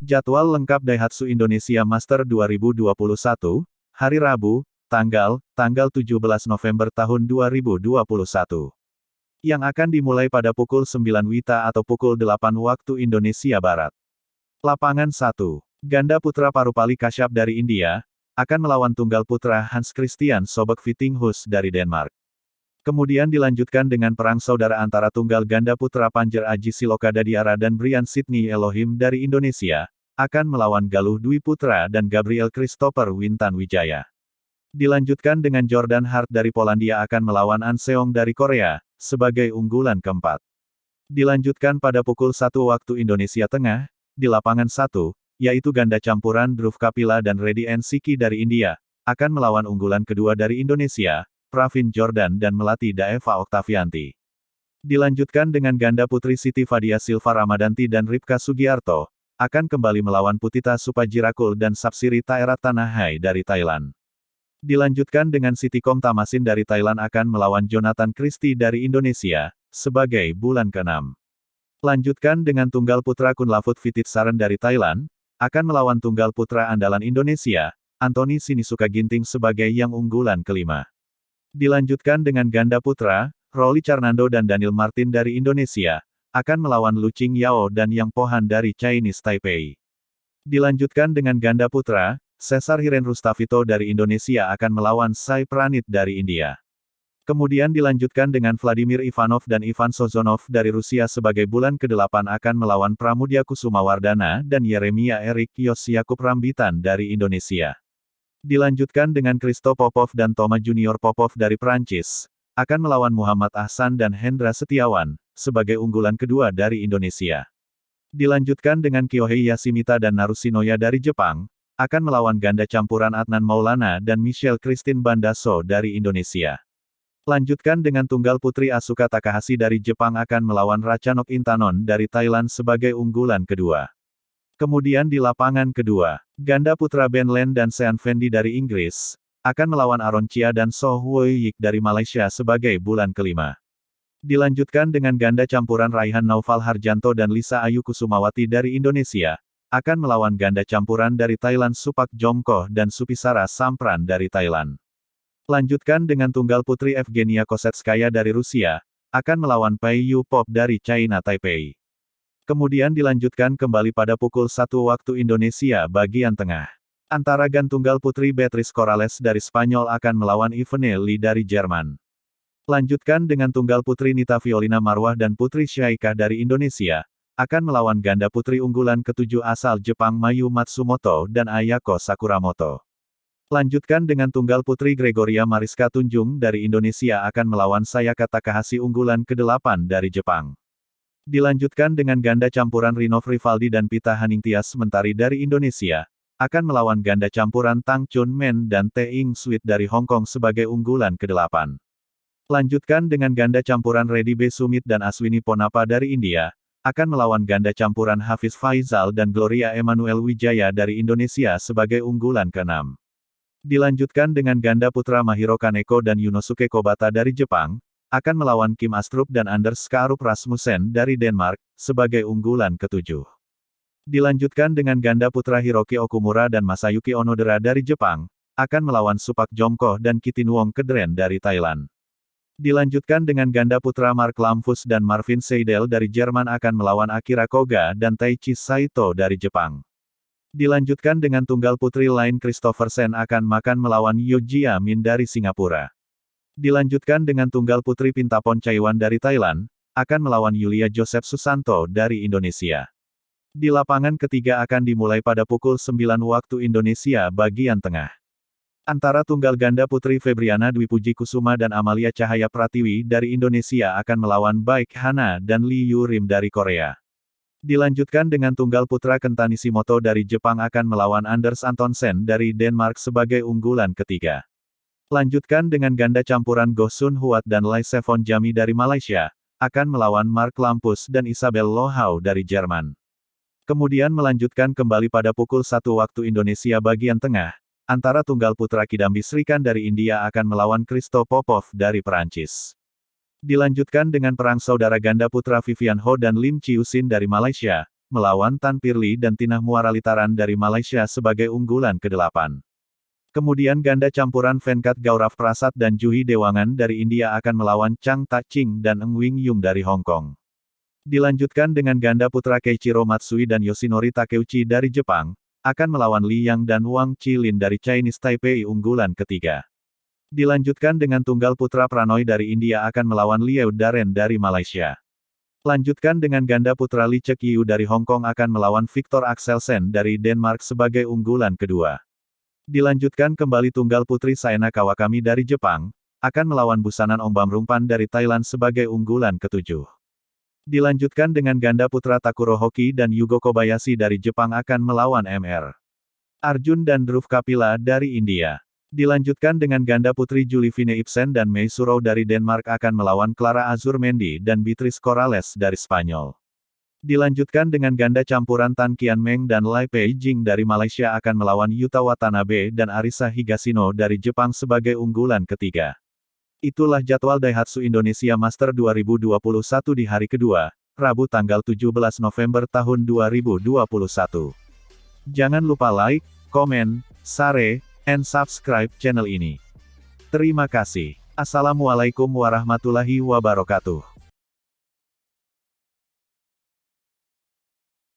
Jadwal lengkap Daihatsu Indonesia Master 2021, hari Rabu, tanggal 17 November tahun 2021. Yang akan dimulai pada pukul 9 WITA atau pukul 8 waktu Indonesia Barat. Lapangan 1. Ganda putra Parupali Kashyap dari India, akan melawan tunggal putra Hans Christian Sobek Vittinghus dari Denmark. Kemudian dilanjutkan dengan perang saudara antara tunggal ganda putra Panjer Aji Siloka Dadiara dan Brian Sydney Elohim dari Indonesia, akan melawan Galuh Dwi Putra dan Gabriel Christopher Wintan Wijaya. Dilanjutkan dengan Jordan Hart dari Polandia akan melawan An Seong dari Korea, sebagai unggulan keempat. Dilanjutkan pada pukul 1 waktu Indonesia Tengah, di lapangan 1, yaitu ganda campuran Dhruv Kapila dan Reddy N. Siki dari India, akan melawan unggulan kedua dari Indonesia, Pravin Jordan dan Melati Daeva Oktavianti. Dilanjutkan dengan ganda putri Siti Fadia Silva Ramadanti dan Ripka Sugiarto, akan kembali melawan Putita Supajirakul dan Sapsiri Taerat Tanahai dari Thailand. Dilanjutkan dengan Sitikom Tamasin dari Thailand akan melawan Jonathan Christie dari Indonesia, sebagai bulan ke-6. Lanjutkan dengan tunggal putra Kunlavut Vititsaran dari Thailand, akan melawan tunggal putra andalan Indonesia, Anthony Sinisuka Ginting sebagai yang unggulan kelima. Dilanjutkan dengan ganda putra, Rolly Charnando dan Daniel Martin dari Indonesia, akan melawan Lu Qing Yao dan Yang Pohan dari Chinese Taipei. Dilanjutkan dengan ganda putra, Cesar Hiren Rustavito dari Indonesia akan melawan Sai Pranit dari India. Kemudian dilanjutkan dengan Vladimir Ivanov dan Ivan Sozonov dari Rusia sebagai bulan ke-8 akan melawan Pramudia Kusumawardana dan Yeremia Erik Yosyakub Rambitan dari Indonesia. Dilanjutkan dengan Christo Popov dan Thomas Junior Popov dari Prancis, akan melawan Muhammad Ahsan dan Hendra Setiawan, sebagai unggulan kedua dari Indonesia. Dilanjutkan dengan Kyohei Yashimita dan Narushinoya dari Jepang, akan melawan ganda campuran Adnan Maulana dan Michelle Christine Bandaso dari Indonesia. Lanjutkan dengan tunggal putri Asuka Takahashi dari Jepang akan melawan Ratchanok Intanon dari Thailand sebagai unggulan kedua. Kemudian di lapangan kedua, ganda putra Ben Len dan Sean Fendi dari Inggris, akan melawan Aaron Chia dan So Hwee Yik dari Malaysia sebagai bulan kelima. Dilanjutkan dengan ganda campuran Raihan Naufal Harjanto dan Lisa Ayu Kusumawati dari Indonesia, akan melawan ganda campuran dari Thailand Supak Jongkoh dan Supisara Sampran dari Thailand. Lanjutkan dengan tunggal putri Evgenia Kosetskaya dari Rusia, akan melawan Pai Yu Pop dari China Taipei. Kemudian dilanjutkan kembali pada pukul 1 waktu Indonesia bagian tengah. Antara tunggal putri Beatrice Corrales dari Spanyol akan melawan Ivone Lee dari Jerman. Lanjutkan dengan tunggal putri Nita Violina Marwah dan putri Syaikah dari Indonesia, akan melawan ganda putri unggulan ke-7 asal Jepang Mayu Matsumoto dan Ayako Sakuramoto. Lanjutkan dengan tunggal putri Gregoria Mariska Tunjung dari Indonesia akan melawan Sayaka Takahashi unggulan ke-8 dari Jepang. Dilanjutkan dengan ganda campuran Rinov Rivaldi dan Pita Haningtyas Mentari dari Indonesia, akan melawan ganda campuran Tang Chun Men dan Tae Ing Sweet dari Hong Kong sebagai unggulan ke-8. Lanjutkan dengan ganda campuran Reddy B. Sumit dan Aswini Ponapa dari India, akan melawan ganda campuran Hafiz Faizal dan Gloria Emmanuel Wijaya dari Indonesia sebagai unggulan ke-6. Dilanjutkan dengan ganda putra Mahiro Kaneko dan Yunosuke Kobata dari Jepang, akan melawan Kim Astrup dan Anders Skarup Rasmussen dari Denmark, sebagai unggulan ke-7. Dilanjutkan dengan ganda putra Hiroki Okumura dan Masayuki Onodera dari Jepang, akan melawan Supak Jongkoh dan Kitinuong Kedren dari Thailand. Dilanjutkan dengan ganda putra Mark Lampus dan Marvin Seidel dari Jerman akan melawan Akira Koga dan Taichi Saito dari Jepang. Dilanjutkan dengan tunggal putri lain Christophersen akan melawan Yo Jia Min dari Singapura. Dilanjutkan dengan tunggal putri Pintapon Chaiwan dari Thailand, akan melawan Yulia Joseph Susanto dari Indonesia. Di lapangan ketiga akan dimulai pada pukul 9 waktu Indonesia bagian tengah. Antara tunggal ganda putri Febriana Dwi Puji Kusuma dan Amalia Cahaya Pratiwi dari Indonesia akan melawan Baek Hana dan Lee Yurim dari Korea. Dilanjutkan dengan tunggal putra Kenta Nishimoto dari Jepang akan melawan Anders Antonsen dari Denmark sebagai unggulan ketiga. Lanjutkan dengan ganda campuran Goh Sun Huat dan Lai Sevon Jami dari Malaysia, akan melawan Mark Lampus dan Isabel Lohau dari Jerman. Kemudian melanjutkan kembali pada pukul 1 waktu Indonesia bagian tengah, antara tunggal putra Kidambi Srikan dari India akan melawan Christo Popov dari Perancis. Dilanjutkan dengan perang saudara ganda putra Vivian Ho dan Lim Chiusin dari Malaysia, melawan Tan Pirli dan Tinah Muaralitaran dari Malaysia sebagai unggulan ke-8. Kemudian ganda campuran Venkat Gaurav Prasad dan Juhi Dewangan dari India akan melawan Chang Tak Ching dan Ng Wing Yung dari Hong Kong. Dilanjutkan dengan ganda putra Keiichiro Matsui dan Yoshinori Takeuchi dari Jepang, akan melawan Li Yang dan Wang Qilin dari Chinese Taipei unggulan ketiga. Dilanjutkan dengan tunggal putra Pranoy dari India akan melawan Liu Daren dari Malaysia. Lanjutkan dengan ganda putra Lee Chek Yiu dari Hong Kong akan melawan Victor Axelsen dari Denmark sebagai unggulan kedua. Dilanjutkan kembali tunggal putri Saena Kawakami dari Jepang, akan melawan Busanan Ombamrungpan dari Thailand sebagai unggulan ketujuh. Dilanjutkan dengan ganda putra Takuro Hoki dan Yugo Kobayashi dari Jepang akan melawan Mr. Arjun dan Dhruv Kapila dari India. Dilanjutkan dengan ganda putri Julie Vine Ibsen dan Mei Surou dari Denmark akan melawan Clara Azurmendi dan Beatriz Corrales dari Spanyol. Dilanjutkan dengan ganda campuran Tan Kian Meng dan Lai Pei Jing dari Malaysia akan melawan Yuta Watanabe dan Arisa Higashino dari Jepang sebagai unggulan ketiga. Itulah jadwal Daihatsu Indonesia Master 2021 di hari kedua, Rabu tanggal 17 November tahun 2021. Jangan lupa like, komen, share, and subscribe channel ini. Terima kasih. Assalamualaikum warahmatullahi wabarakatuh.